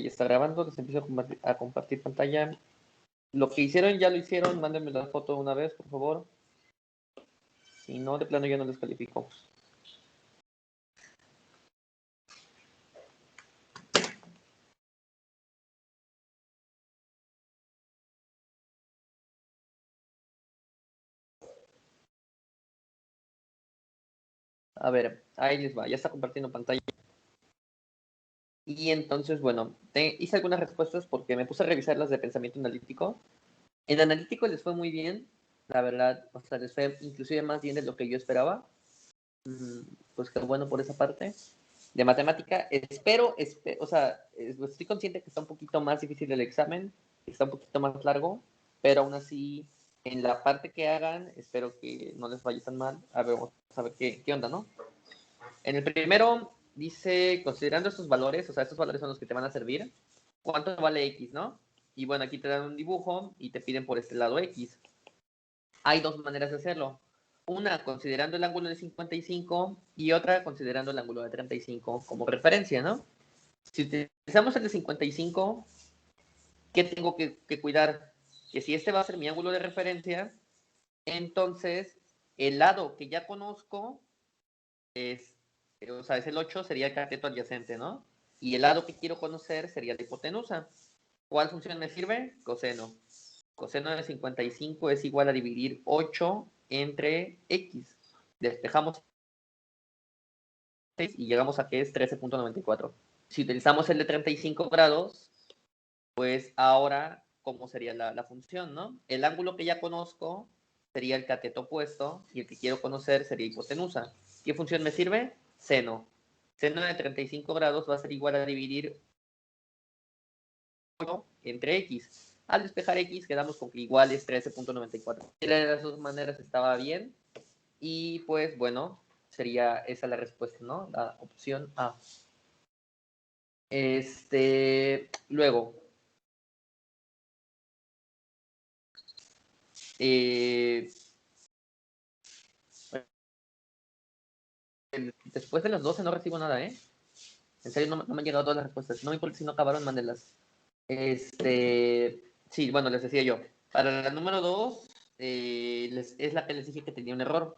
ya está grabando, les empiezo a compartir pantalla. Lo que hicieron ya lo hicieron, mándenme la foto una vez, por favor. Si no, de plano yo no les califico. A ver, ahí les va, ya está compartiendo pantalla. Y entonces, bueno, hice algunas respuestas porque me puse a revisar las de pensamiento analítico. En analítico les fue muy bien, la verdad, o sea, les fue inclusive más bien de lo que yo esperaba. Pues qué bueno por esa parte. De matemática, espero, o sea, estoy consciente que está un poquito más difícil el examen, está un poquito más largo, pero aún así, en la parte que hagan, espero que no les vaya tan mal. A ver, vamos a ver qué onda, ¿no? En el primero dice, considerando estos valores, o sea, estos valores son los que te van a servir, ¿cuánto vale X, no? Y bueno, aquí te dan un dibujo y te piden por este lado X. Hay dos maneras de hacerlo. Una considerando el ángulo de 55 y otra considerando el ángulo de 35 como referencia, ¿no? Si utilizamos el de 55, ¿qué tengo que cuidar? Que si este va a ser mi ángulo de referencia, entonces el lado que ya conozco es, o sea, es el 8, sería el cateto adyacente, ¿no? Y el lado que quiero conocer sería la hipotenusa. ¿Cuál función me sirve? Coseno. Coseno de 55 es igual a dividir 8 entre X. Despejamos y llegamos a que es 13.94. Si utilizamos el de 35 grados, pues ahora, ¿cómo sería la función, no? El ángulo que ya conozco sería el cateto opuesto y el que quiero conocer sería hipotenusa. ¿Qué función me sirve? Seno. Seno de 35 grados va a ser igual a dividir 8 entre X. Al despejar X quedamos con que igual es 13.94. De las dos maneras estaba bien. Y pues bueno, sería esa la respuesta, ¿no? La opción A. Luego, después de las 12 no recibo nada, ¿eh? En serio, no me han llegado todas las respuestas. No me importa si no acabaron, mándenlas. Sí, bueno, les decía yo. Para la número 2, es la que les dije que tenía un error.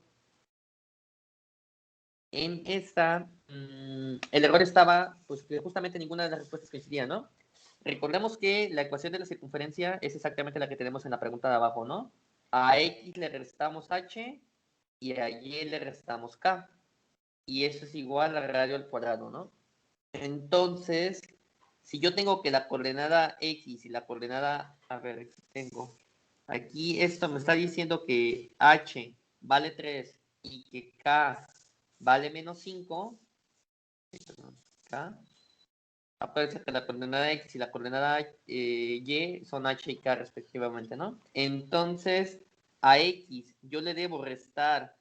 En esta, el error estaba, pues que justamente ninguna de las respuestas coincidía, ¿no? Recordemos que la ecuación de la circunferencia es exactamente la que tenemos en la pregunta de abajo, ¿no? A X le restamos H y a Y le restamos K. Y eso es igual al radio al cuadrado, ¿no? Entonces, si yo tengo que la coordenada X y la coordenada, a ver, tengo, aquí esto me está diciendo que H vale 3 y que K vale menos 5, K, aparece que la coordenada X y la coordenada Y son H y K respectivamente, ¿no? Entonces, a X yo le debo restar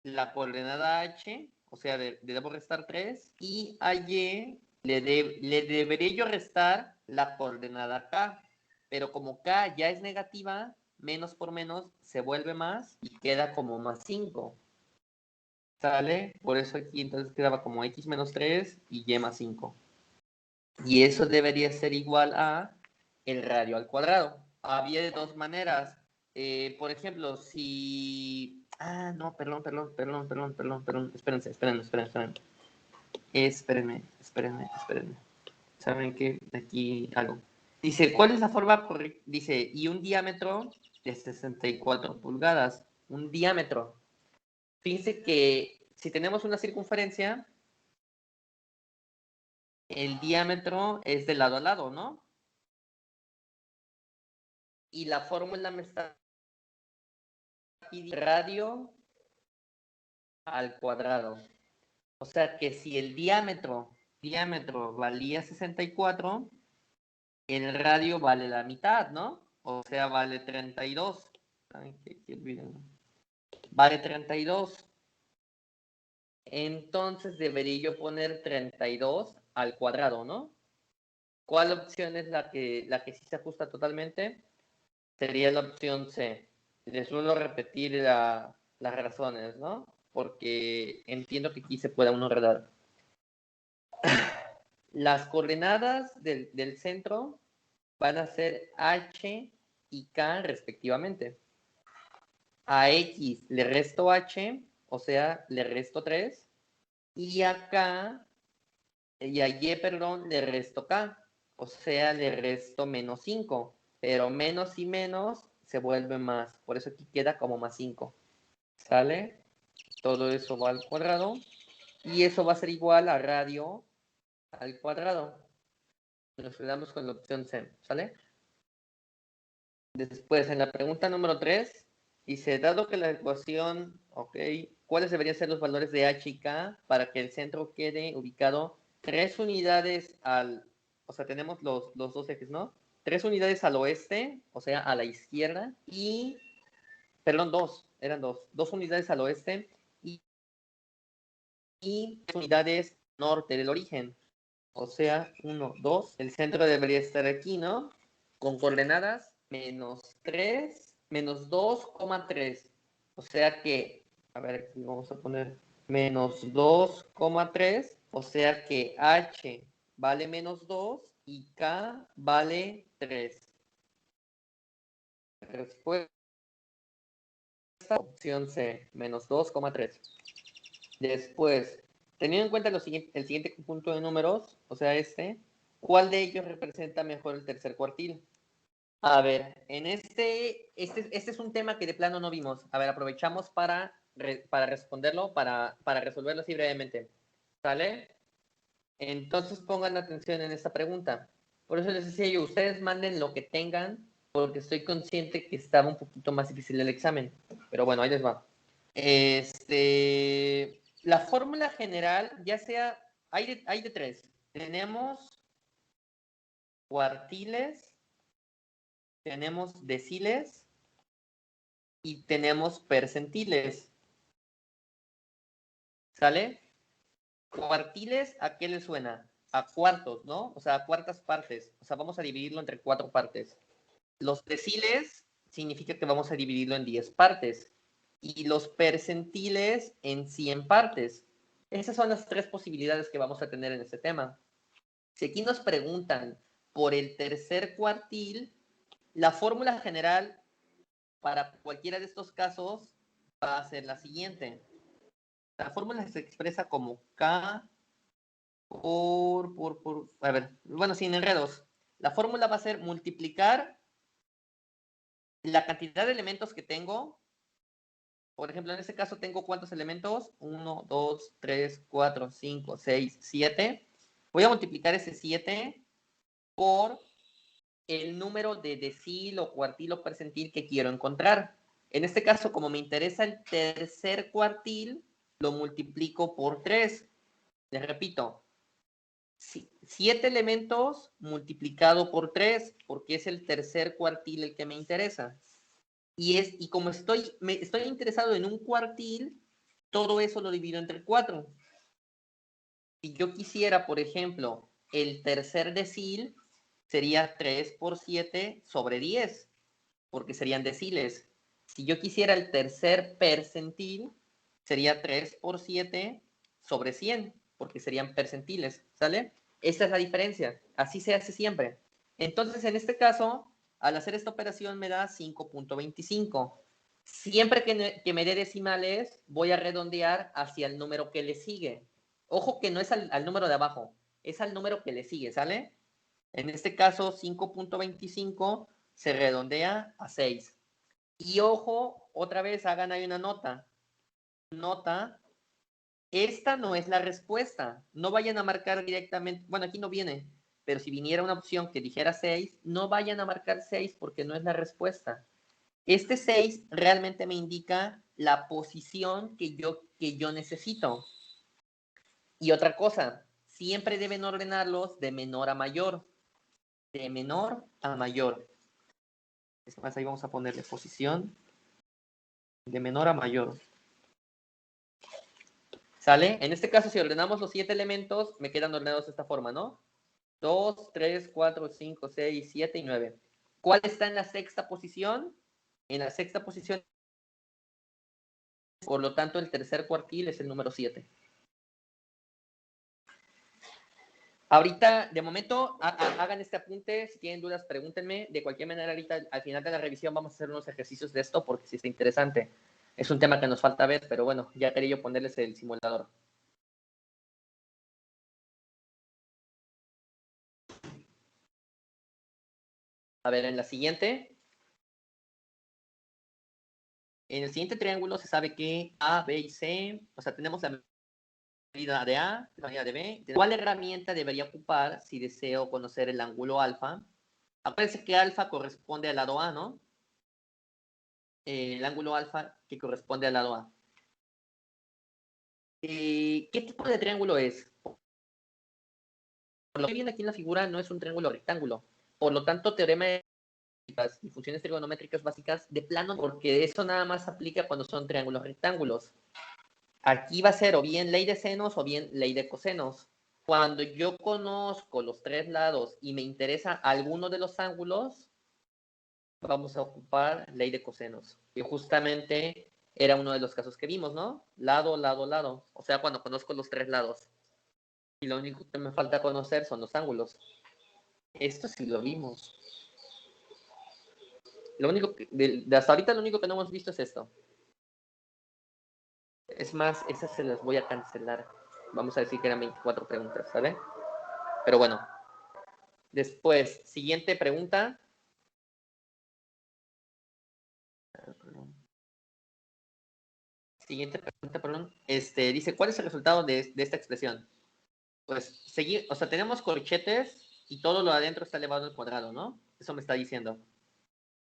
la coordenada H, o sea, le debo restar 3, y a Y le deberé yo restar la coordenada K, pero como K ya es negativa, menos por menos se vuelve más y queda como más 5. ¿Sale? Por eso aquí entonces quedaba como X menos 3 y Y más 5. Y eso debería ser igual a el radio al cuadrado. Había de dos maneras. Por ejemplo, si... Ah, no, perdón. Espérense. Espérenme. ¿Saben qué? Aquí algo. Dice, ¿cuál es la forma correcta? Dice, y un diámetro de 64 pulgadas. Un diámetro. Fíjense que si tenemos una circunferencia, el diámetro es de lado a lado, ¿no? Y la fórmula me está pidiendo radio al cuadrado. O sea que si el diámetro valía 64, el radio vale la mitad, ¿no? O sea, vale 32. Vale 32. Entonces debería yo poner 32 al cuadrado, ¿no? ¿Cuál opción es la que sí se ajusta totalmente? Sería la opción C. Les suelo repetir las razones, ¿no? Porque entiendo que aquí se pueda uno enredar. Las coordenadas del centro van a ser h y k respectivamente. A x le resto h, o sea, le resto 3, y a k, y a y, perdón, le resto k, o sea, le resto menos 5, pero menos y menos se vuelve más, por eso aquí queda como más 5, ¿sale? Todo eso va al cuadrado, y eso va a ser igual a radio al cuadrado. Nos quedamos con la opción C, ¿sale? Después, en la pregunta número 3, dice, dado que la ecuación, ok, ¿cuáles deberían ser los valores de h y k para que el centro quede ubicado 3 unidades al, o sea, tenemos los dos ejes, ¿no? 3 unidades al oeste, o sea, a la izquierda, y, perdón, eran 2 unidades al oeste y 3 unidades norte del origen, o sea, 1, 2, el centro debería estar aquí, ¿no? Con coordenadas menos 3, menos 2,3. O sea que, a ver, aquí vamos a poner menos 2,3. O sea que h vale menos 2 y k vale 3. Respuesta, opción C, menos 2,3. Después, teniendo en cuenta el siguiente conjunto de números, o sea, ¿cuál de ellos representa mejor el tercer cuartil? A ver, en este es un tema que de plano no vimos. A ver, aprovechamos para responderlo, para resolverlo así brevemente. ¿Sale? Entonces pongan atención en esta pregunta. Por eso les decía yo, ustedes manden lo que tengan, porque estoy consciente que estaba un poquito más difícil el examen. Pero bueno, ahí les va. La fórmula general, ya sea, hay de 3. Tenemos cuartiles, tenemos deciles y tenemos percentiles. ¿Sale? Cuartiles, ¿a qué le suena? A cuartos, ¿no? O sea, a cuartas partes. O sea, vamos a dividirlo entre 4 partes. Los deciles significa que vamos a dividirlo en 10 partes. Y los percentiles en 100 partes. Esas son las 3 posibilidades que vamos a tener en este tema. Si aquí nos preguntan por el tercer cuartil, la fórmula general para cualquiera de estos casos va a ser la siguiente. La fórmula se expresa como K a ver, bueno, sin enredos. La fórmula va a ser multiplicar la cantidad de elementos que tengo. Por ejemplo, en este caso tengo ¿cuántos elementos? 1, 2, 3, 4, 5, 6, 7. Voy a multiplicar ese 7 por el número de decil o cuartil o percentil que quiero encontrar. En este caso, como me interesa el tercer cuartil, lo multiplico por 3. Les repito, 7 elementos multiplicado por 3, porque es el tercer cuartil el que me interesa. Y como estoy interesado en un cuartil, todo eso lo divido entre 4. Si yo quisiera, por ejemplo, el tercer decil, sería 3 por 7 sobre 10, porque serían deciles. Si yo quisiera el tercer percentil, sería 3 por 7 sobre 100, porque serían percentiles, ¿sale? Esta es la diferencia. Así se hace siempre. Entonces, en este caso, al hacer esta operación me da 5.25. Siempre que me dé decimales, voy a redondear hacia el número que le sigue. Ojo que no es al número de abajo, es al número que le sigue, ¿sale? En este caso, 5.25 se redondea a 6. Y ojo, otra vez hagan ahí una nota. Nota, esta no es la respuesta. No vayan a marcar directamente, bueno, aquí no viene, pero si viniera una opción que dijera 6, no vayan a marcar 6 porque no es la respuesta. Este 6 realmente me indica la posición que yo necesito. Y otra cosa, siempre deben ordenarlos de menor a mayor. De menor a mayor. Es más, ahí vamos a ponerle posición de menor a mayor. ¿Sale? En este caso, si ordenamos los 7 elementos, me quedan ordenados de esta forma, ¿no? 2, 3, 4, 5, 6, 7 y 9. ¿Cuál está en la sexta posición? En la sexta posición, por lo tanto, el tercer cuartil es el número 7. Ahorita, de momento, hagan este apunte. Si tienen dudas, pregúntenme. De cualquier manera, ahorita, al final de la revisión, vamos a hacer unos ejercicios de esto porque sí está interesante. Es un tema que nos falta ver, pero bueno, ya quería yo ponerles el simulador. A ver, en la siguiente. En el siguiente triángulo se sabe que A, B y C, o sea, tenemos la medida de A, la medida de B. ¿Cuál herramienta debería ocupar si deseo conocer el ángulo alfa? Acuérdense que alfa corresponde al lado A, ¿no? El ángulo alfa que corresponde al lado A. ¿Qué tipo de triángulo es? Por lo que viene aquí en la figura, no es un triángulo rectángulo. Por lo tanto, teorema de y funciones trigonométricas básicas de plano, porque eso nada más aplica cuando son triángulos rectángulos. Aquí va a ser o bien ley de senos o bien ley de cosenos. Cuando yo conozco los tres lados y me interesa alguno de los ángulos, vamos a ocupar ley de cosenos, que justamente era uno de los casos que vimos, ¿no? Lado, lado, lado. O sea, cuando conozco los tres lados. Y lo único que me falta conocer son los ángulos. Esto sí lo vimos. Lo único que, de hasta ahorita lo único que no hemos visto es esto. Es más, esas se las voy a cancelar. Vamos a decir que eran 24 preguntas, ¿sale? Pero bueno. Después, siguiente pregunta. Siguiente pregunta, perdón. Dice, ¿cuál es el resultado de esta expresión? Pues, seguir, o sea, tenemos corchetes y todo lo de adentro está elevado al cuadrado, ¿no? Eso me está diciendo.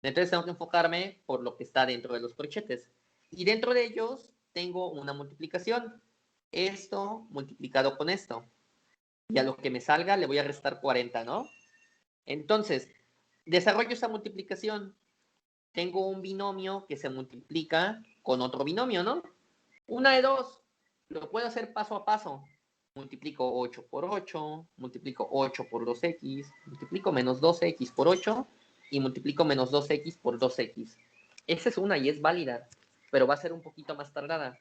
Entonces tengo que enfocarme por lo que está dentro de los corchetes. Y dentro de ellos tengo una multiplicación. Esto multiplicado con esto. Y a lo que me salga le voy a restar 40, ¿no? Entonces, desarrollo esa multiplicación. Tengo un binomio que se multiplica con otro binomio, ¿no? Una de dos. Lo puedo hacer paso a paso. Multiplico 8 por 8, multiplico 8 por 2x, multiplico menos 2x por 8 y multiplico menos 2x por 2x. Esa es una y es válida, pero va a ser un poquito más tardada.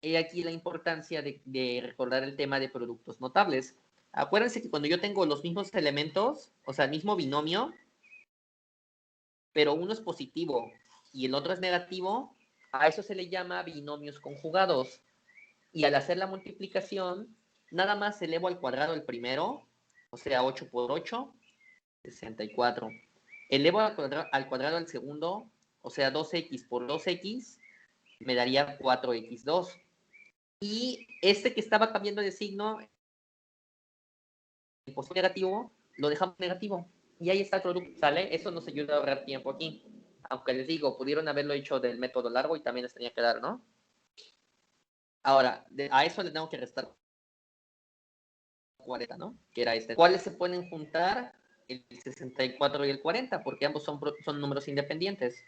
He aquí la importancia de recordar el tema de productos notables. Acuérdense que cuando yo tengo los mismos elementos, o sea, el mismo binomio, pero uno es positivo y el otro es negativo, a eso se le llama binomios conjugados. Y al hacer la multiplicación, nada más elevo al cuadrado el primero, o sea, 8 por 8, 64. Elevo al cuadrado el segundo, o sea, 2x por 2x, me daría 4x2. Y este que estaba cambiando de signo, el positivo negativo, lo dejamos negativo. Y ahí está el producto, ¿sale? Eso nos ayuda a ahorrar tiempo aquí. Aunque les digo, pudieron haberlo hecho del método largo y también les tenía que dar, ¿no? Ahora, a eso le tengo que restar 40, ¿no? Que era este. ¿Cuáles se pueden juntar? El 64 y el 40, porque ambos son números independientes.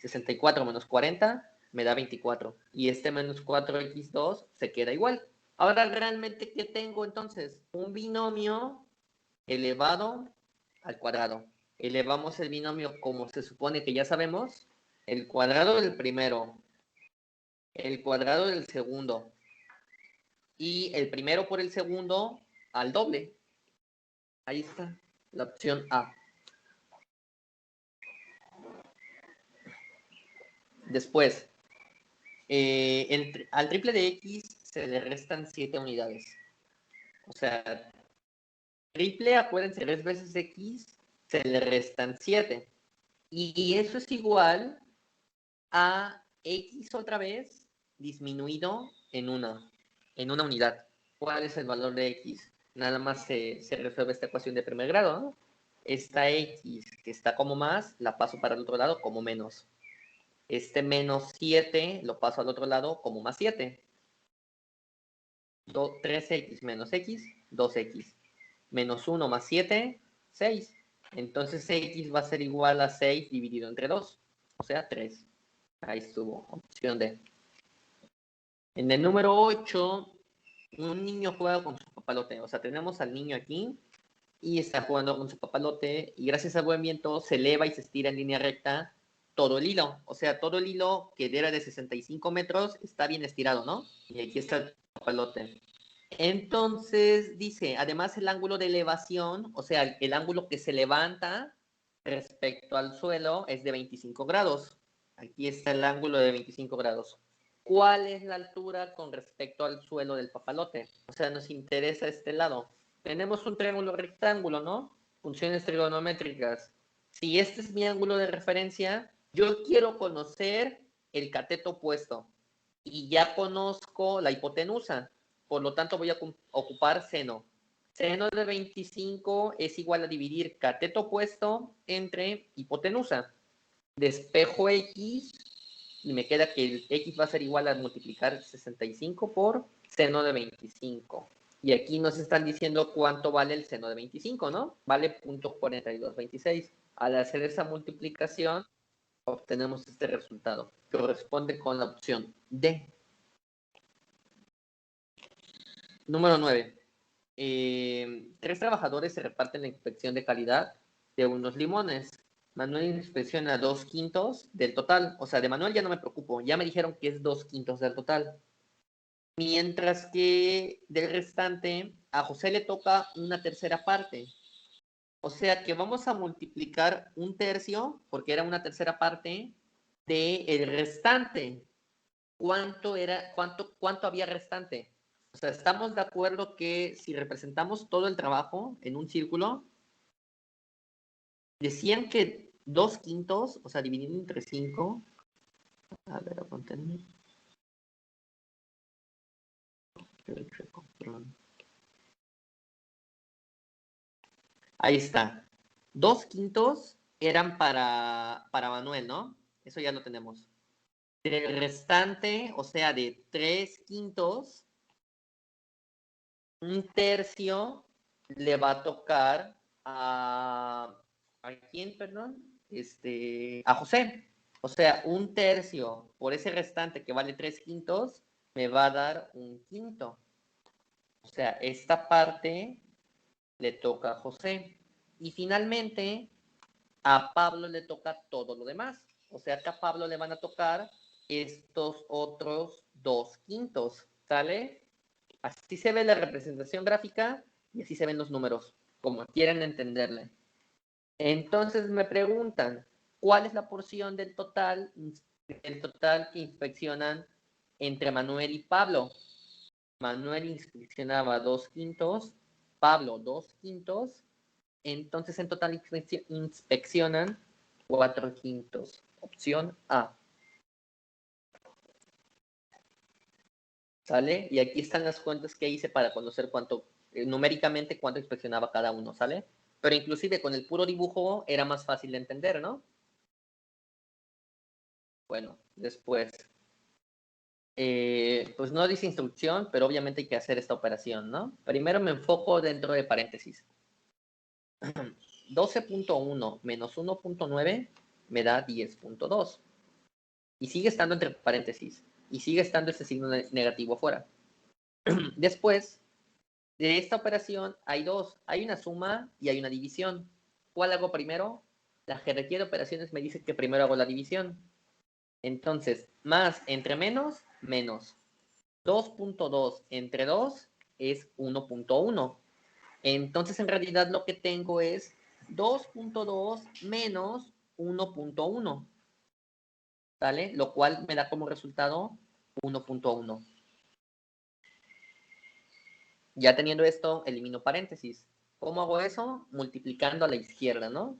64 menos 40 me da 24. Y este menos 4x2 se queda igual. Ahora, ¿realmente qué tengo entonces? Un binomio elevado al cuadrado. Elevamos el binomio como se supone que ya sabemos. El cuadrado del primero, el cuadrado del segundo y el primero por el segundo al doble. Ahí está la opción A. Después, al triple de X se le restan 7 unidades. O sea, triple, acuérdense, 3 veces X, se le restan 7. Y eso es igual a X otra vez disminuido en una unidad. ¿Cuál es el valor de X? Nada más se resuelve esta ecuación de primer grado, ¿no? Esta X que está como más, la paso para el otro lado como menos. Este menos 7 lo paso al otro lado como más 7. 3x menos x, 2x. Menos 1 más 7, 6. Entonces x va a ser igual a 6 dividido entre 2. O sea, 3. Ahí estuvo. Opción D. En el número 8, un niño juega con su papalote. O sea, tenemos al niño aquí y está jugando con su papalote y gracias al buen viento se eleva y se estira en línea recta todo el hilo. O sea, todo el hilo que era de 65 metros está bien estirado, ¿no? Y aquí está el papalote. Entonces dice, además el ángulo de elevación, o sea, el ángulo que se levanta respecto al suelo es de 25 grados. Aquí está el ángulo de 25 grados. ¿Cuál es la altura con respecto al suelo del papalote? O sea, nos interesa este lado. Tenemos un triángulo rectángulo, ¿no? Funciones trigonométricas. Si este es mi ángulo de referencia, yo quiero conocer el cateto opuesto. Y ya conozco la hipotenusa. Por lo tanto, voy a ocupar seno. Seno de 25 es igual a dividir cateto opuesto entre hipotenusa. Despejo X y me queda que el X va a ser igual a multiplicar 65 por seno de 25. Y aquí nos están diciendo cuánto vale el seno de 25, ¿no? Vale 0.4226. Al hacer esa multiplicación, obtenemos este resultado, que corresponde con la opción D. Número 9. 3 trabajadores se reparten la inspección de calidad de unos limones. Manuel inspecciona 2/5 del total. O sea, de Manuel ya no me preocupo. Ya me dijeron que es 2/5 del total. Mientras que del restante, a José le toca una tercera parte. O sea que vamos a multiplicar 1/3, porque era una tercera parte, del restante. ¿Cuánto había restante? O sea, estamos de acuerdo que si representamos todo el trabajo en un círculo, decían que 2/5, o sea, dividido entre 5. A ver, apunten. Ahí está. 2/5 eran para Manuel, ¿no? Eso ya lo tenemos. Del restante, o sea, de 3/5, 1/3 le va a tocar ¿a quién, perdón? A José. O sea, 1/3 por ese restante que vale 3/5 me va a dar 1/5. O sea, esta parte le toca a José. Y finalmente, a Pablo le toca todo lo demás. O sea, que a Pablo le van a tocar estos otros 2/5. ¿Sale? Así se ve la representación gráfica y así se ven los números, como quieren entenderle. Entonces me preguntan, ¿cuál es la porción del total que inspeccionan entre Manuel y Pablo? Manuel inspeccionaba 2/5, Pablo 2/5, entonces en total inspeccionan 4/5. Opción A. ¿Sale? Y aquí están las cuentas que hice para conocer numéricamente cuánto inspeccionaba cada uno, ¿sale? Pero inclusive con el puro dibujo era más fácil de entender, ¿no? Bueno, después, pues no dice instrucción, pero obviamente hay que hacer esta operación, ¿no? Primero me enfoco dentro de paréntesis. 12.1 menos 1.9 me da 10.2. Y sigue estando entre paréntesis. Y sigue estando ese signo negativo afuera. Después, de esta operación hay dos. Hay una suma y hay una división. ¿Cuál hago primero? La jerarquía de operaciones me dice que primero hago la división. Entonces, más entre menos, menos. 2.2 entre 2 es 1.1. Entonces, en realidad lo que tengo es 2.2 menos 1.1. ¿Sale? Lo cual me da como resultado 1.1. Ya teniendo esto, elimino paréntesis. ¿Cómo hago eso? Multiplicando a la izquierda, ¿no?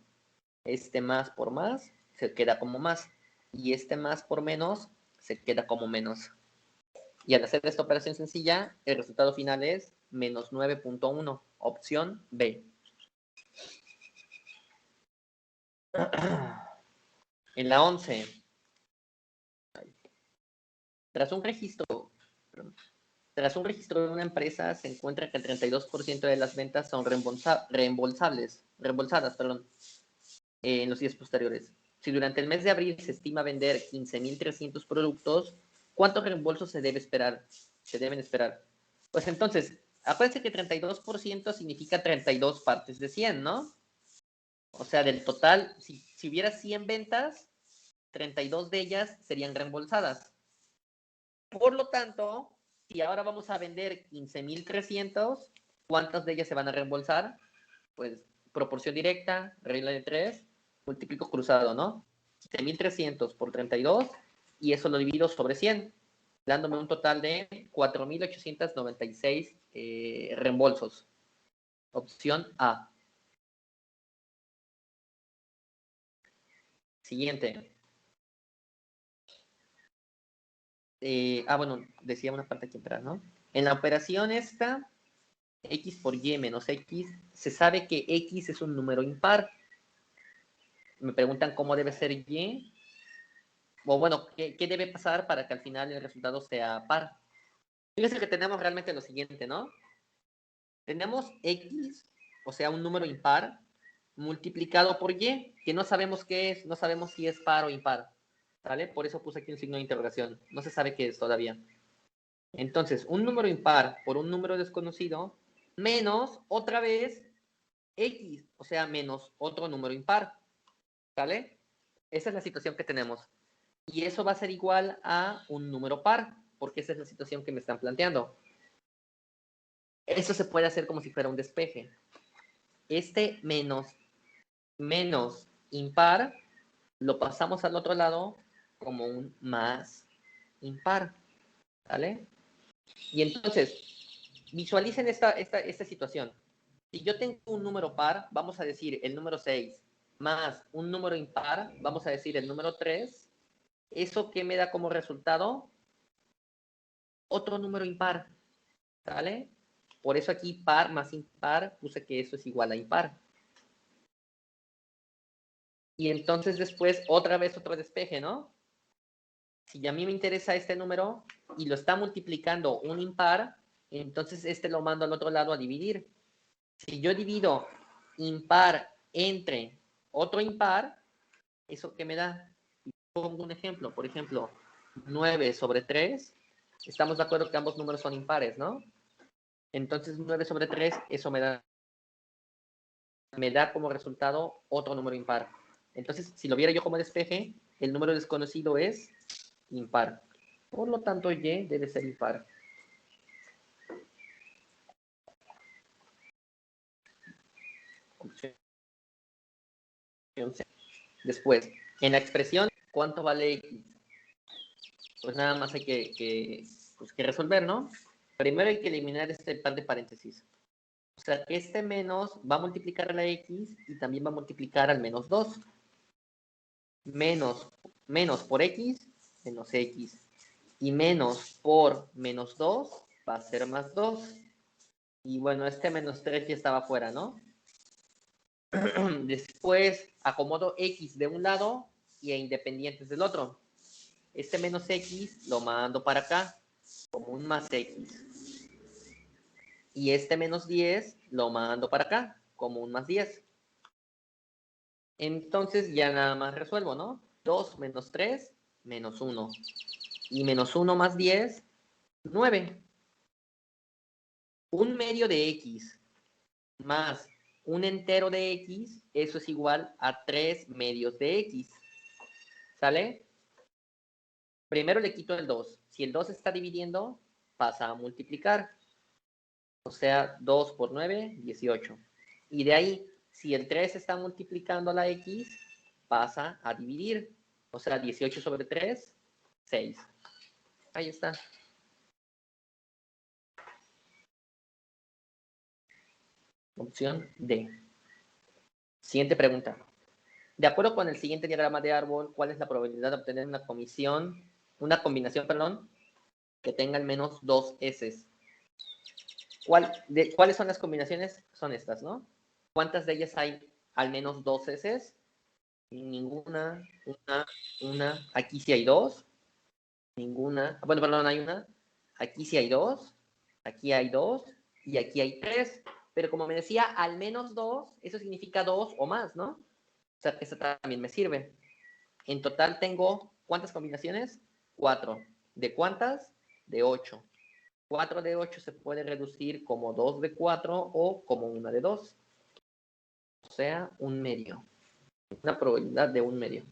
Este más por más se queda como más. Y este más por menos se queda como menos. Y al hacer esta operación sencilla, el resultado final es menos 9.1. Opción B. En la 11. Tras un registro de una empresa, se encuentra que el 32% de las ventas son reembolsadas, en los días posteriores. Si durante el mes de abril se estima vender 15.300 productos, ¿cuántos reembolsos se deben esperar? Pues entonces, acuérdense que 32% significa 32 partes de 100, ¿no? O sea, del total, si hubiera 100 ventas, 32 de ellas serían reembolsadas. Por lo tanto, Si ahora vamos a vender 15,300, ¿cuántas de ellas se van a reembolsar? Pues proporción directa, regla de 3, multiplico cruzado, ¿no? 15,300 por 32 y eso lo divido sobre 100, dándome un total de 4,896 reembolsos. Opción A. Siguiente. Bueno, decía una parte aquí atrás, ¿no? En la operación esta, X por Y menos X, se sabe que X es un número impar. Me preguntan cómo debe ser Y, o bueno, ¿qué debe pasar para que al final el resultado sea par? Fíjense que tenemos realmente lo siguiente, ¿no? Tenemos X, o sea, un número impar, multiplicado por Y, que no sabemos qué es, no sabemos si es par o impar, ¿vale? Por eso puse aquí un signo de interrogación, no se sabe qué es todavía. Entonces, un número impar por un número desconocido, menos, otra vez, X, o sea, menos otro número impar, ¿vale? Esa es la situación que tenemos. Y eso va a ser igual a un número par, porque esa es la situación que me están planteando. Eso se puede hacer como si fuera un despeje. Este menos impar lo pasamos al otro lado como un más impar, ¿vale? Y entonces, visualicen esta situación. Si yo tengo un número par, vamos a decir el número 6, más un número impar, vamos a decir el número 3, ¿eso qué me da como resultado? Otro número impar, ¿vale? Por eso aquí par más impar, puse que eso es igual a impar. Y entonces después otra vez otro despeje, ¿no? Si a mí me interesa este número y lo está multiplicando un impar, entonces este lo mando al otro lado a dividir. Si yo divido impar entre otro impar, ¿eso qué me da? Pongo un ejemplo, por ejemplo, 9 sobre 3, estamos de acuerdo que ambos números son impares, ¿no? Entonces 9 sobre 3, eso me da como resultado otro número impar. Entonces, si lo viera yo como despeje, el número desconocido es impar. Por lo tanto, Y debe ser impar. Después, en la expresión, ¿cuánto vale X? Pues nada más hay que resolver, ¿no? Primero hay que eliminar este par de paréntesis. O sea, que este menos va a multiplicar a la X y también va a multiplicar al menos 2. Menos por X, menos X. Y menos por menos 2 va a ser más 2. Y bueno, este menos 3 ya estaba fuera, ¿no? Después acomodo X de un lado y a independientes del otro. Este menos X lo mando para acá, como un más X. Y este menos 10 lo mando para acá, como un más 10. Entonces ya nada más resuelvo, ¿no? 2 menos 3, menos 1. Y menos 1 más 10, 9. Un medio de X más un entero de X, eso es igual a 3 medios de X. ¿Sale? Primero le quito el 2. Si el 2 está dividiendo, pasa a multiplicar. O sea, 2 por 9, 18. Y de ahí, si el 3 está multiplicando a la X, pasa a dividir. O sea, 18 sobre 3, 6. Ahí está. Opción D. Siguiente pregunta. De acuerdo con el siguiente diagrama de árbol, ¿cuál es la probabilidad de obtener una combinación, que tenga al menos 2 S? ¿Cuáles son las combinaciones? Son estas, ¿no? ¿Cuántas de ellas hay al menos 2 S? Ninguna, una. Aquí sí hay 2. Ninguna. Bueno, perdón, hay una. Aquí sí hay 2. Aquí hay 2. Y aquí hay 3. Pero como me decía, al menos 2, eso significa 2 o más, ¿no? O sea, esa también me sirve. En total tengo, ¿cuántas combinaciones? 4. ¿De cuántas? De 8. 4 de 8 se puede reducir como 2 de 4 o como 1 de 2. O sea, un medio. Una probabilidad de un medio.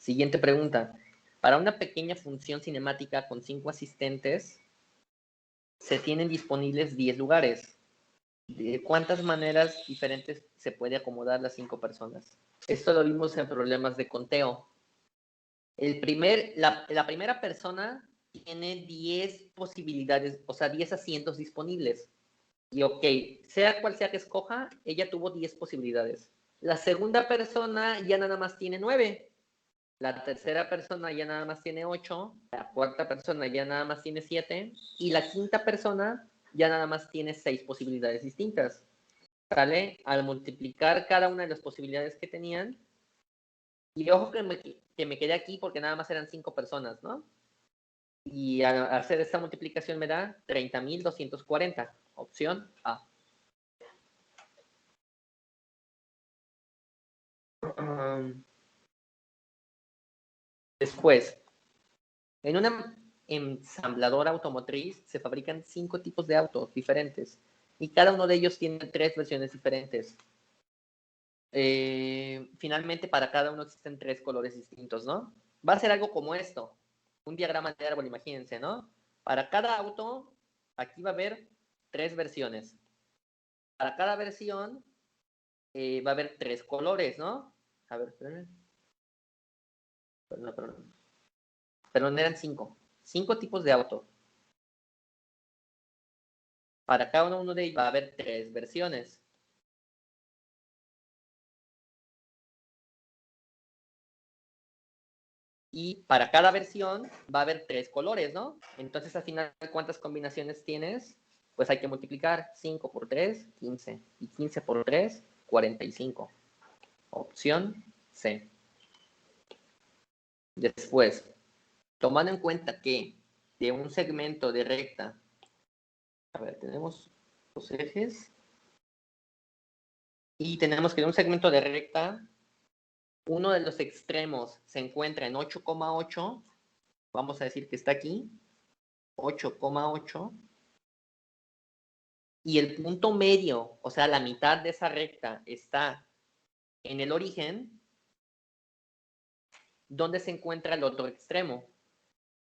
Siguiente pregunta. Para una pequeña función cinemática con 5 asistentes, se tienen disponibles 10 lugares. ¿De cuántas maneras diferentes se puede acomodar las 5 personas? Esto lo vimos en problemas de conteo. La primera persona tiene 10 posibilidades, o sea, 10 asientos disponibles. Y ok, sea cual sea que escoja, ella tuvo 10 posibilidades. La segunda persona ya nada más tiene 9. La tercera persona ya nada más tiene 8. La cuarta persona ya nada más tiene 7. Y la quinta persona ya nada más tiene 6 posibilidades distintas. ¿Sale? Al multiplicar cada una de las posibilidades que tenían. Y ojo que me quedé aquí porque nada más eran 5 personas, ¿no? Y al hacer esta multiplicación me da 30.240. Opción A. Después, en una ensambladora automotriz se fabrican 5 tipos de autos diferentes y cada uno de ellos tiene 3 versiones diferentes. Finalmente, para cada uno existen 3 colores distintos, ¿no? Va a ser algo como esto, un diagrama de árbol, imagínense, ¿no? Para cada auto, aquí va a haber 3 versiones. Para cada versión va a haber 3 colores, ¿no? A ver, espérenme. Perdón, eran 5. 5 tipos de auto. Para cada uno de ellos va a haber 3 versiones. Y para cada versión va a haber 3 colores, ¿no? Entonces, al final, ¿cuántas combinaciones tienes? Pues hay que multiplicar 5 por 3, 15. Y 15 por 3, 45. Opción C. Después, tomando en cuenta que de un segmento de recta, a ver, tenemos los ejes, y tenemos que de un segmento de recta, uno de los extremos se encuentra en 8,8, vamos a decir que está aquí, 8,8, y el punto medio, o sea, la mitad de esa recta está en el origen, ¿dónde se encuentra el otro extremo?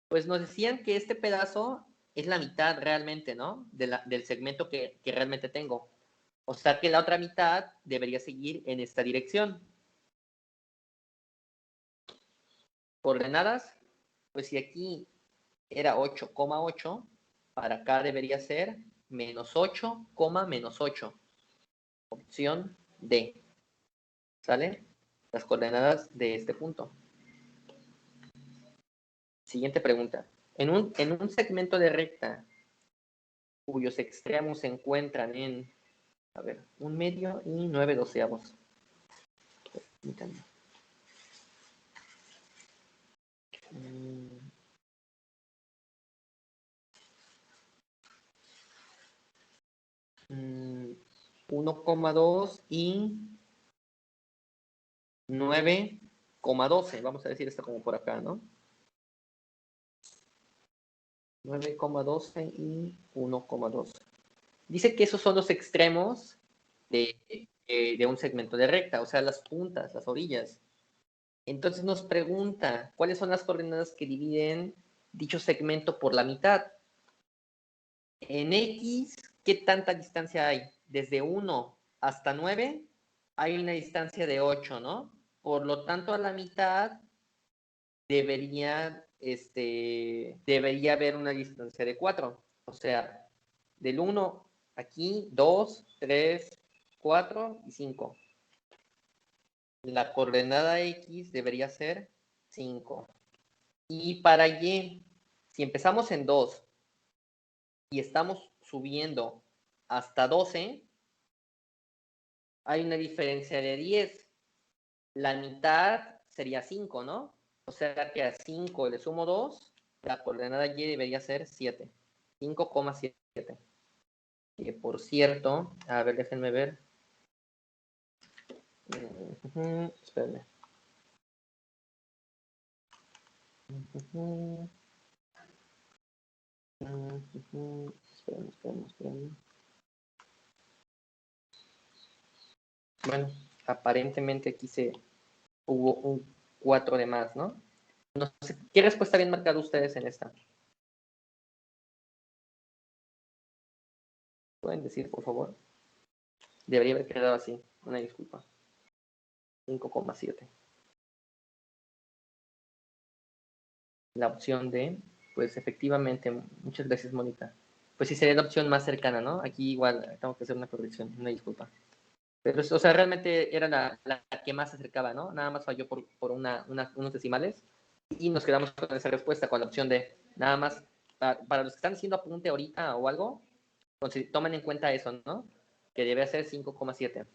Pues nos decían que este pedazo es la mitad realmente, ¿no? Del segmento que realmente tengo. O sea que la otra mitad debería seguir en esta dirección. Coordenadas, pues si aquí era 8,8, para acá debería ser menos 8, menos 8. Opción D. ¿Sale? Las coordenadas de este punto. Siguiente pregunta. En un segmento de recta cuyos extremos se encuentran en, a ver, 1/2 y 9/12. Permítanme. 1,2 y 9,12. Vamos a decir esto como por acá, ¿no? 9,12 y 1,12. Dice que esos son los extremos de un segmento de recta, o sea, las puntas, las orillas. Entonces nos pregunta, ¿cuáles son las coordenadas que dividen dicho segmento por la mitad? En X, ¿qué tanta distancia hay? Desde 1 hasta 9 hay una distancia de 8, ¿no? Por lo tanto, a la mitad debería haber una distancia de 4. O sea, del 1 aquí, 2, 3, 4 y 5. La coordenada X debería ser 5. Y para Y, si empezamos en 2 y estamos subiendo hasta 12, hay una diferencia de 10. La mitad sería 5, ¿no? O sea que a 5 le sumo 2, la coordenada Y debería ser 7. 5,7. Que por cierto, a ver, déjenme ver. Espérenme. Espérenme. Bueno, aparentemente aquí hubo un 4 de más, ¿no? No sé, ¿qué respuesta habían marcado ustedes en esta? ¿Pueden decir, por favor? Debería haber quedado así. Una disculpa. 5,7. La opción D, pues efectivamente, muchas gracias, Mónica. Pues sí sería la opción más cercana, ¿no? Aquí igual tengo que hacer una corrección, una disculpa. Pero, o sea, realmente era la que más se acercaba, ¿no? Nada más falló por unos decimales. Y nos quedamos con esa respuesta, con la opción D. Nada más, para los que están haciendo apunte ahorita o algo, tomen en cuenta eso, ¿no? Que debe ser 5,7.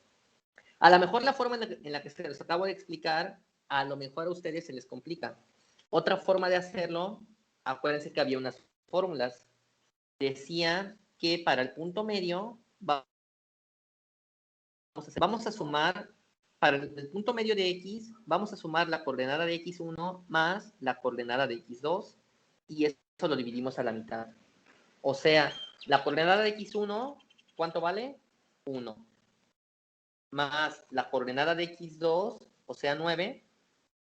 A lo mejor la forma en la que se los acabo de explicar, a lo mejor a ustedes se les complica. Otra forma de hacerlo, acuérdense que había unas fórmulas. Decía que para el punto medio vamos a sumar, para el punto medio de x, vamos a sumar la coordenada de x1 más la coordenada de x2 y eso lo dividimos a la mitad. O sea, la coordenada de x1, ¿cuánto vale? 1. Más la coordenada de x2, o sea, 9,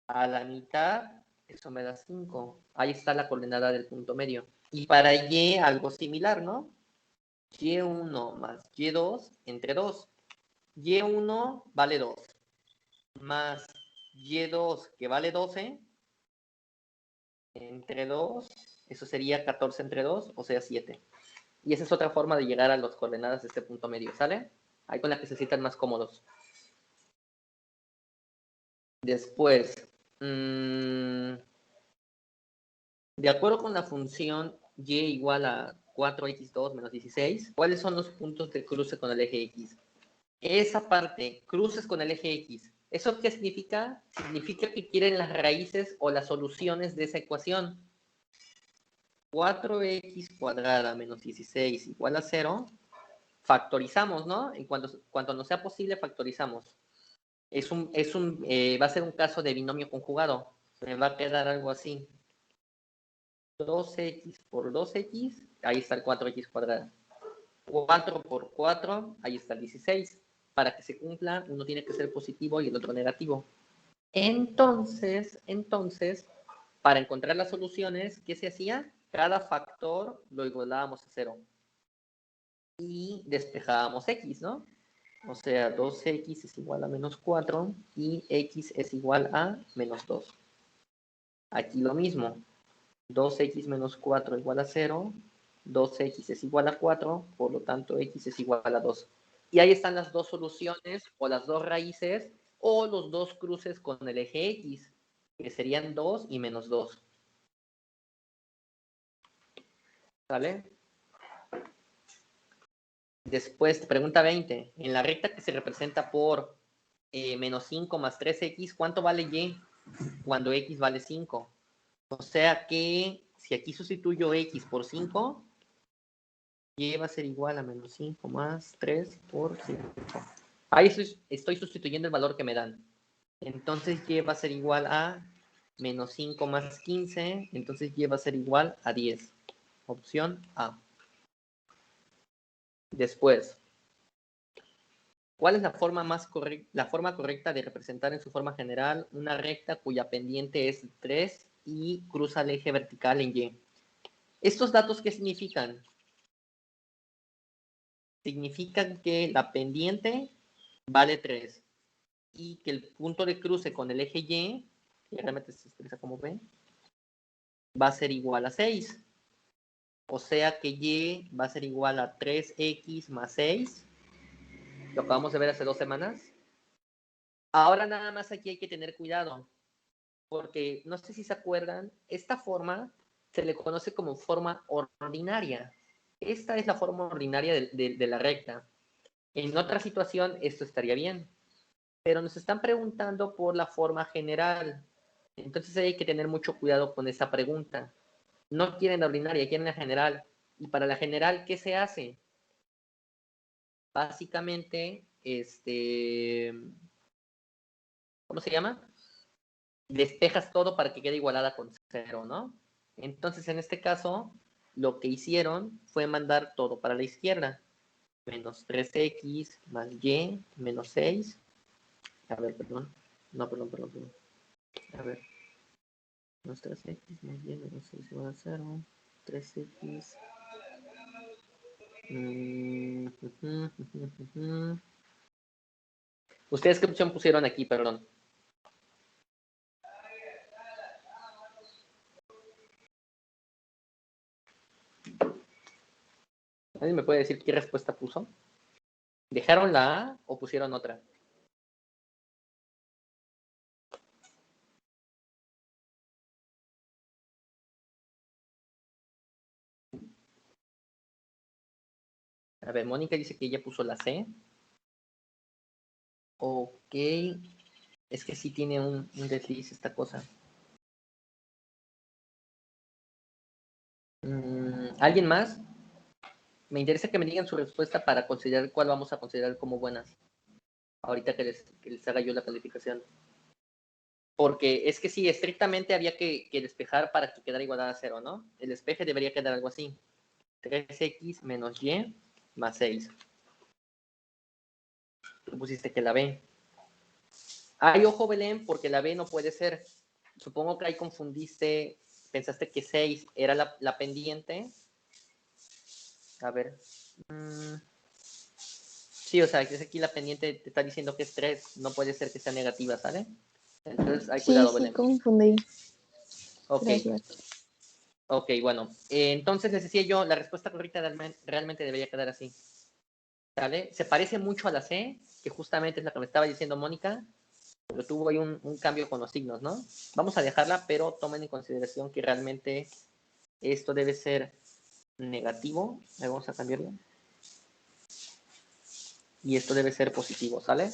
a la mitad, eso me da 5. Ahí está la coordenada del punto medio. Y para y algo similar, ¿no? Y1 más y2 entre 2. Y1 vale 2. Más y2 que vale 12 entre 2. Eso sería 14 entre 2, o sea, 7. Y esa es otra forma de llegar a las coordenadas de este punto medio, ¿sale? Ahí con la que se sientan más cómodos. Después, de acuerdo con la función y igual a 4x2 menos 16, ¿cuáles son los puntos de cruce con el eje x? Esa parte, cruces con el eje x, ¿eso qué significa? Significa que quieren las raíces o las soluciones de esa ecuación. 4x cuadrada menos 16 igual a 0, factorizamos, ¿no? Y cuando nos sea posible, factorizamos. Va a ser un caso de binomio conjugado. Me va a quedar algo así. 2x por 2x, ahí está el 4x cuadrada. 4 por 4, ahí está el 16. Para que se cumpla, uno tiene que ser positivo y el otro negativo. Entonces, para encontrar las soluciones, ¿qué se hacía? Cada factor lo igualábamos a 0. Y despejábamos x, ¿no? O sea, 2x es igual a menos 4 y x es igual a menos 2. Aquí lo mismo. 2x menos 4 igual a 0. 2x es igual a 4, por lo tanto x es igual a 2. Y ahí están las dos soluciones, o las dos raíces, o los dos cruces con el eje x, que serían 2 y menos 2. ¿Vale? Después, pregunta 20. En la recta que se representa por menos 5 más 3x, ¿cuánto vale y cuando x vale 5? O sea que si aquí sustituyo x por 5, y va a ser igual a menos 5 más 3 por 5. Ahí estoy sustituyendo el valor que me dan. Entonces y va a ser igual a menos 5 más 15. Entonces y va a ser igual a 10. Opción A. Después, ¿cuál es la forma correcta de representar en su forma general una recta cuya pendiente es 3 y cruza el eje vertical en Y? ¿Estos datos qué significan? Significan que la pendiente vale 3 y que el punto de cruce con el eje Y, que realmente se expresa como B, va a ser igual a 6. O sea que Y va a ser igual a 3x más 6. Lo acabamos de ver hace 2 semanas. Ahora nada más aquí hay que tener cuidado, porque no sé si se acuerdan, esta forma se le conoce como forma ordinaria. Esta es la forma ordinaria de la recta. En otra situación esto estaría bien, pero nos están preguntando por la forma general. Entonces hay que tener mucho cuidado con esa pregunta. No quieren la ordinaria, quieren la general. Y para la general, ¿qué se hace? Básicamente, ¿cómo se llama? Despejas todo para que quede igualada con 0, ¿no? Entonces, en este caso, lo que hicieron fue mandar todo para la izquierda. Menos 3x más y menos 6. A ver, perdón. No, perdón. A ver. Menos 3x más y menos 6 igual a 0. 3x. ¿Ustedes qué opción pusieron aquí, perdón? ¿Alguien me puede decir qué respuesta puso? ¿Dejaron la A o pusieron otra? A ver, Mónica dice que ella puso la C. Ok. Es que sí tiene un desliz esta cosa. ¿Alguien más? Me interesa que me digan su respuesta para considerar cuál vamos a considerar como buenas. Ahorita que les haga yo la calificación. Porque es que sí, estrictamente había que despejar para que quedara igual a 0, ¿no? El despeje debería quedar algo así. 3x menos y más 6. Tú pusiste que la B. Ay, ojo, Belén, porque la B no puede ser. Supongo que ahí confundiste, pensaste que 6 era la pendiente. A ver. Sí, o sea, es aquí la pendiente te está diciendo que es 3. No puede ser que sea negativa, ¿sale? Entonces, hay Sí, cuidado, sí, Belén. confundí. Ok. Gracias. Ok, bueno. Entonces les decía yo, la respuesta correcta realmente debería quedar así. ¿Sale? Se parece mucho a la C, que justamente es la que me estaba diciendo Mónica, pero tuvo ahí un cambio con los signos, ¿no? Vamos a dejarla, pero tomen en consideración que realmente esto debe ser negativo. Ahí vamos a cambiarlo. Y esto debe ser positivo, ¿sale?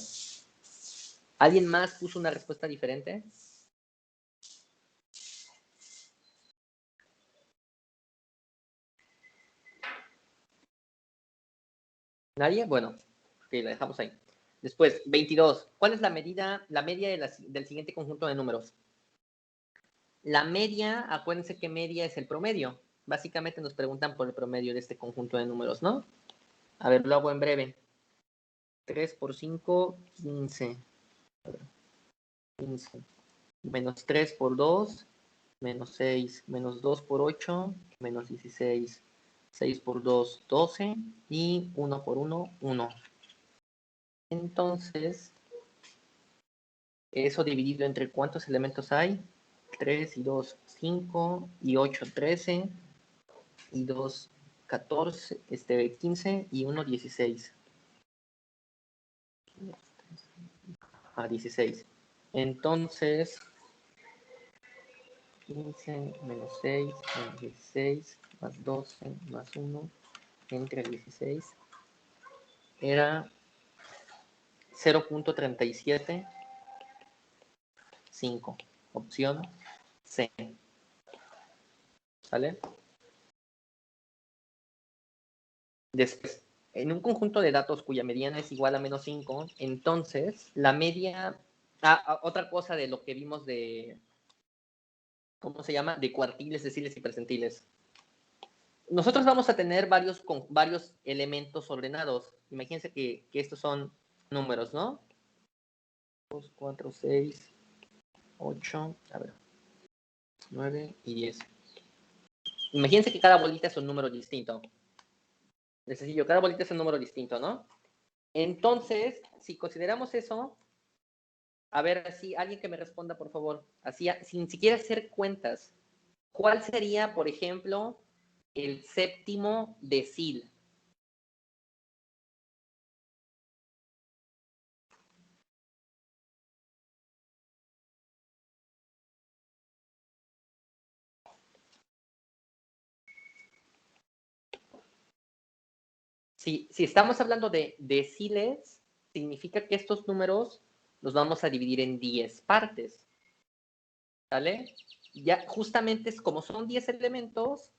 ¿Alguien más puso una respuesta diferente? ¿Nadie? Bueno, ok, la dejamos ahí. Después, 22. ¿Cuál es la media del siguiente conjunto de números? La media, acuérdense que media es el promedio. Básicamente nos preguntan por el promedio de este conjunto de números, ¿no? A ver, lo hago en breve. 3 por 5, 15. 15. Menos 3 por 2, menos 6. Menos 2 por 8, menos 16. 6 por 2, 12. Y 1 por 1, 1. Entonces, eso dividido entre cuántos elementos hay. 3 y 2, 5. Y 8, 13. Y 2, 14. 15. Y 1, 16. 16. Entonces, 15 menos 6 menos 16 más 12 más 1 entre 16 era 0.375. Opción C. ¿Sale? Después, en un conjunto de datos cuya mediana es igual a menos 5, entonces la media... otra cosa de lo que vimos de... ¿Cómo se llama? De cuartiles, deciles y percentiles. Nosotros vamos a tener varios elementos ordenados. Imagínense que estos son números, ¿no? 2, 4, 6, 8, a ver, 9 y 10. Imagínense que cada bolita es un número distinto. Es sencillo, cada bolita es un número distinto, ¿no? Entonces, si consideramos eso, a ver, así, alguien que me responda, por favor, así, sin siquiera hacer cuentas, ¿cuál sería, por ejemplo, el séptimo decil? Si estamos hablando de deciles, significa que estos números los vamos a dividir en 10 partes. ¿Sale? Ya justamente es como son 10 elementos,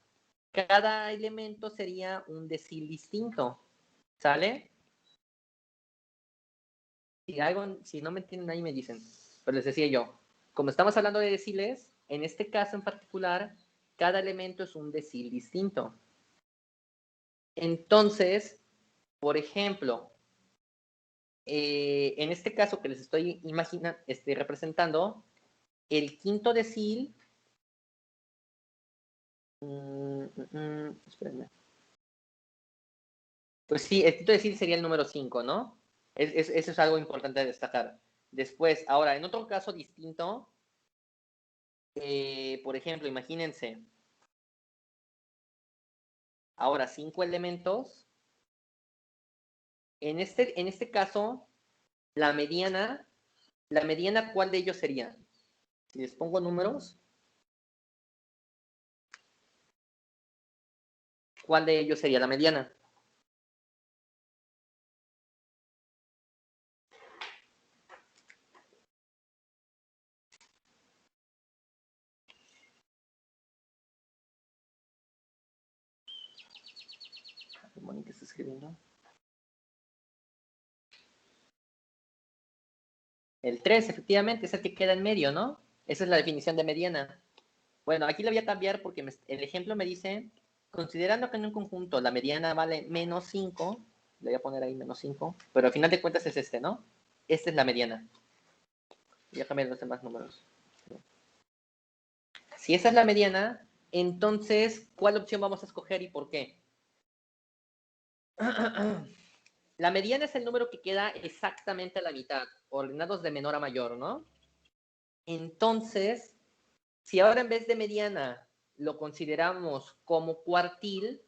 cada elemento sería un decil distinto. ¿Sale? Si no me entienden ahí me dicen. Pero les decía yo, como estamos hablando de deciles, en este caso en particular, cada elemento es un decil distinto. Entonces, por ejemplo, en este caso que les estoy representando, el quinto decil... espérenme. Pues sí, el quinto decil sería el número 5, ¿no? Eso es algo importante de destacar. Después, ahora, en otro caso distinto, por ejemplo, imagínense, ahora 5 elementos. En este caso, la mediana, ¿cuál de ellos sería? Si les pongo números, ¿cuál de ellos sería la mediana? Mónica está escribiendo. El 3, efectivamente, es el que queda en medio, ¿no? Esa es la definición de mediana. Bueno, aquí la voy a cambiar porque el ejemplo me dice, considerando que en un conjunto la mediana vale menos 5, le voy a poner ahí menos 5, pero al final de cuentas es este, ¿no? Esta es la mediana. Voy a cambiar los demás números. Si esa es la mediana, entonces, ¿cuál opción vamos a escoger y por qué? La mediana es el número que queda exactamente a la mitad, ordenados de menor a mayor, ¿no? Entonces, si ahora en vez de mediana lo consideramos como cuartil,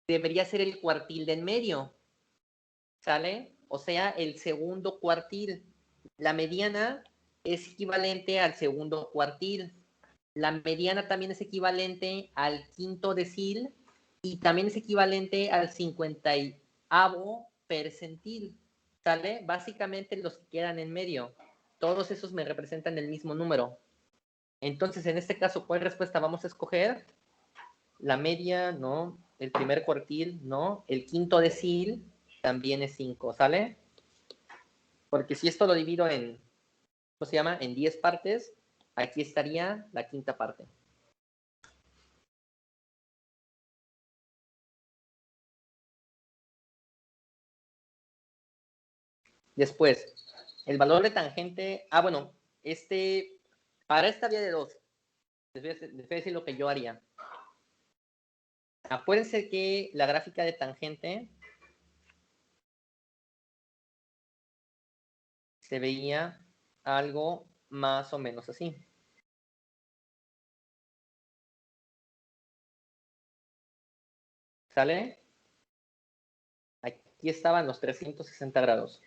debería ser el cuartil de en medio, ¿sale? O sea, el segundo cuartil. La mediana es equivalente al segundo cuartil. La mediana también es equivalente al quinto decil y también es equivalente al 50avo percentil, ¿sale? Básicamente los que quedan en medio. Todos esos me representan el mismo número. Entonces, en este caso, ¿cuál respuesta vamos a escoger? La media, no. El primer cuartil, no. El quinto decil también es 5, ¿sale? Porque si esto lo divido en, ¿cómo se llama? En 10 partes, aquí estaría la quinta parte. Después, el valor de tangente. Bueno, para esta vía de 2, les voy a decir lo que yo haría. Acuérdense que la gráfica de tangente se veía algo más o menos así. ¿Sale? Aquí estaban los 360 grados.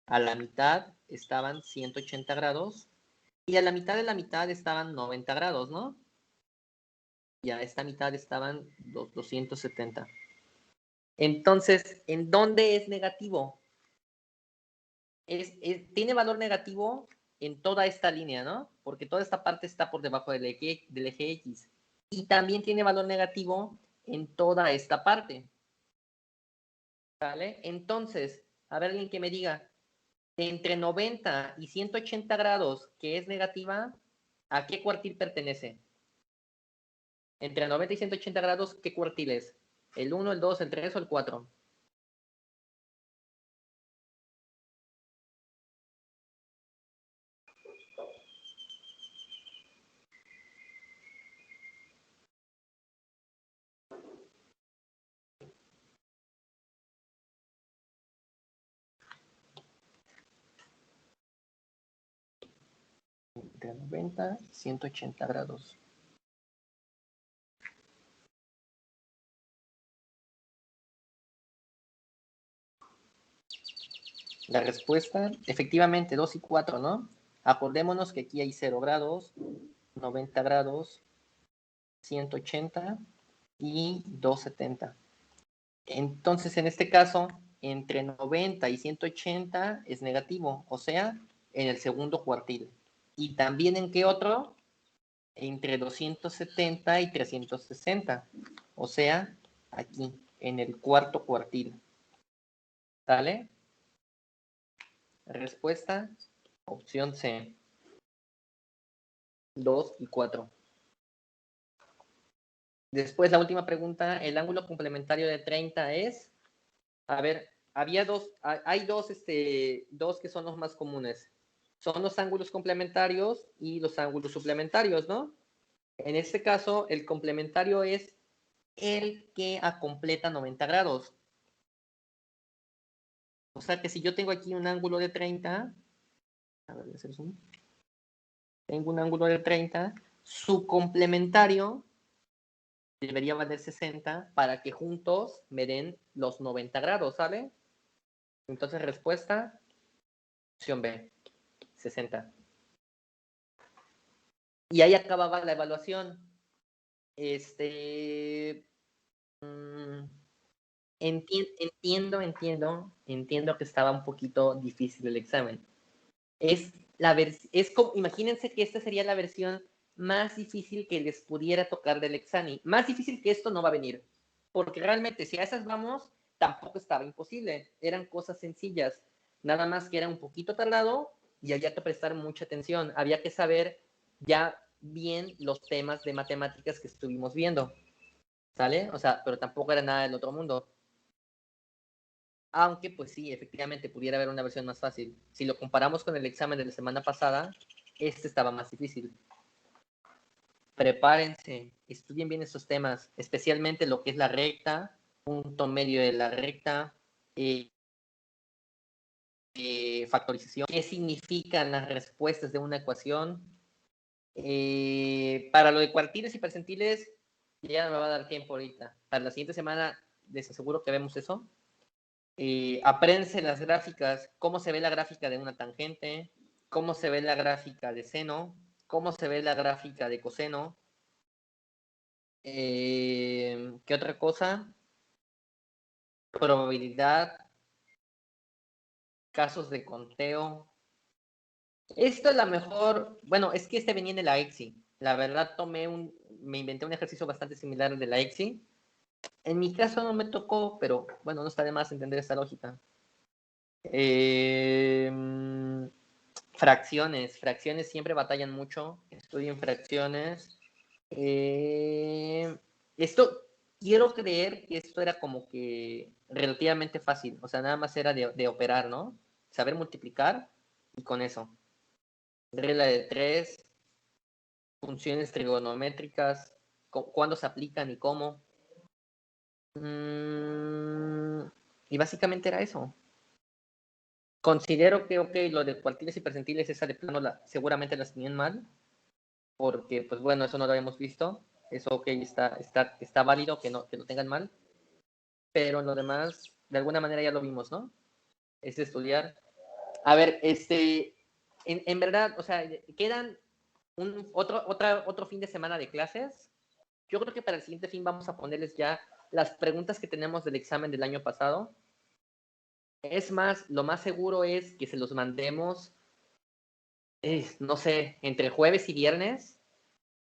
A la mitad estaban 180 grados. Y a la mitad de la mitad estaban 90 grados, ¿no? Y a esta mitad estaban los 270. Entonces, ¿en dónde es negativo? Tiene valor negativo en toda esta línea, ¿no? Porque toda esta parte está por debajo del eje X. Y también tiene valor negativo en toda esta parte. ¿Vale? Entonces, a ver alguien que me diga, entre 90 y 180 grados, que es negativa, ¿a qué cuartil pertenece? Entre 90 y 180 grados, ¿qué cuartil es? ¿El 1, el 2, el 3 o el 4? Entre 90 y 180 grados. La respuesta, efectivamente, 2 y 4, ¿no? Acordémonos que aquí hay 0 grados, 90 grados, 180 y 270. Entonces, en este caso, entre 90 y 180 es negativo, o sea, en el segundo cuartil. ¿Y también en qué otro? Entre 270 y 360, o sea, aquí, en el cuarto cuartil. ¿Sale? Respuesta, opción C. 2 y 4. Después, la última pregunta, el ángulo complementario de 30 es, a ver, hay dos que son los más comunes. Son los ángulos complementarios y los ángulos suplementarios, ¿no? En este caso, el complementario es el que acompleta 90 grados. O sea que si yo tengo aquí un ángulo de 30, a ver, voy a hacer zoom. Tengo un ángulo de 30, su complementario debería valer 60 para que juntos me den los 90 grados, ¿sale? Entonces, respuesta, opción B, 60. Y ahí acababa la evaluación. Entiendo que estaba un poquito difícil el examen. Imagínense que esta sería la versión más difícil que les pudiera tocar del examen. Más difícil que esto no va a venir. Porque realmente, si a esas vamos, tampoco estaba imposible. Eran cosas sencillas. Nada más que era un poquito tardado y había que prestar mucha atención. Había que saber ya bien los temas de matemáticas que estuvimos viendo. ¿Sale? O sea, pero tampoco era nada del otro mundo. Aunque, pues sí, efectivamente pudiera haber una versión más fácil. Si lo comparamos con el examen de la semana pasada, este estaba más difícil. Prepárense, estudien bien estos temas, especialmente lo que es la recta, punto medio de la recta, factorización, qué significan las respuestas de una ecuación. Para lo de cuartiles y percentiles, ya no me va a dar tiempo ahorita. Para la siguiente semana les aseguro que vemos eso. Apréndense las gráficas, cómo se ve la gráfica de una tangente, cómo se ve la gráfica de seno, cómo se ve la gráfica de coseno. ¿Qué otra cosa? Probabilidad, casos de conteo. Esto es la mejor, bueno, es que este venía de la EXI. La verdad me inventé un ejercicio bastante similar de la EXI. En mi caso no me tocó, pero bueno, no está de más entender esta lógica. Fracciones siempre batallan mucho, estudien fracciones. Esto, quiero creer que esto era como que relativamente fácil, o sea, nada más era de operar, ¿no? Saber multiplicar y con eso. Regla de 3, funciones trigonométricas, cuándo se aplican y cómo. Y básicamente era eso. Considero que, ok, lo de cuartiles y percentiles, esa de plano seguramente las tenían mal, porque, pues bueno, eso no lo habíamos visto. Eso, ok, está válido que lo tengan mal, pero lo demás, de alguna manera ya lo vimos, ¿no? Es estudiar. A ver, en verdad, o sea, quedan otro fin de semana de clases. Yo creo que para el siguiente fin vamos a ponerles ya las preguntas que tenemos del examen del año pasado. Es más, lo más seguro es que se los mandemos, no sé, entre jueves y viernes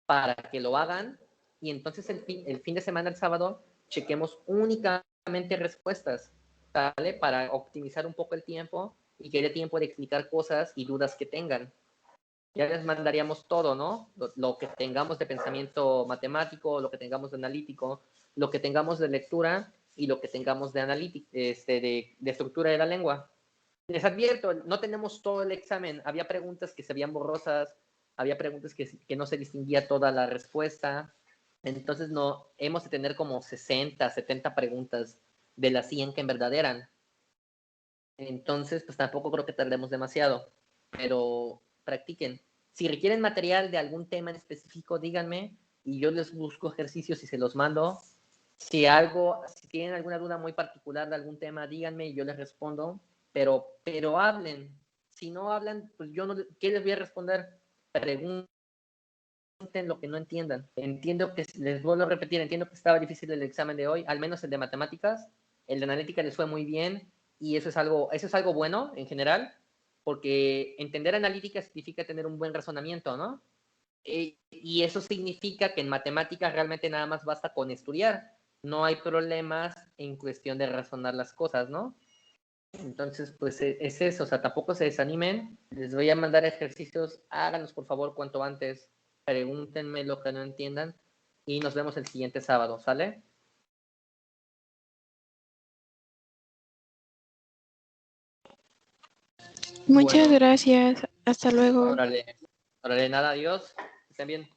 para que lo hagan y entonces el fin de semana, el sábado, chequemos únicamente respuestas, ¿sale? Para optimizar un poco el tiempo y que haya tiempo de explicar cosas y dudas que tengan. Ya les mandaríamos todo, ¿no? Lo que tengamos de pensamiento matemático, lo que tengamos de analítico, lo que tengamos de lectura y lo que tengamos de analítica, de estructura de la lengua. Les advierto, no tenemos todo el examen. Había preguntas que se veían borrosas, había preguntas que no se distinguía toda la respuesta. Entonces, no, hemos de tener como 60, 70 preguntas de las 100 que en verdad eran. Entonces, pues tampoco creo que tardemos demasiado, pero practiquen. Si requieren material de algún tema en específico, díganme y yo les busco ejercicios y se los mando. Si tienen alguna duda muy particular de algún tema, díganme y yo les respondo, pero hablen. Si no hablan, pues yo no, ¿qué les voy a responder? Pregunten lo que no entiendan. Entiendo que, les vuelvo a repetir, entiendo que estaba difícil el examen de hoy, al menos el de matemáticas. El de analítica les fue muy bien y eso es algo bueno en general, porque entender analítica significa tener un buen razonamiento, ¿no? Y eso significa que en matemáticas realmente nada más basta con estudiar. No hay problemas en cuestión de razonar las cosas, ¿no? Entonces, pues es eso, o sea, tampoco se desanimen. Les voy a mandar ejercicios, háganlos por favor cuanto antes. Pregúntenme lo que no entiendan y nos vemos el siguiente sábado, ¿sale? Muchas Bueno, gracias. Hasta luego. órale, órale, nada, adiós. Que estén bien.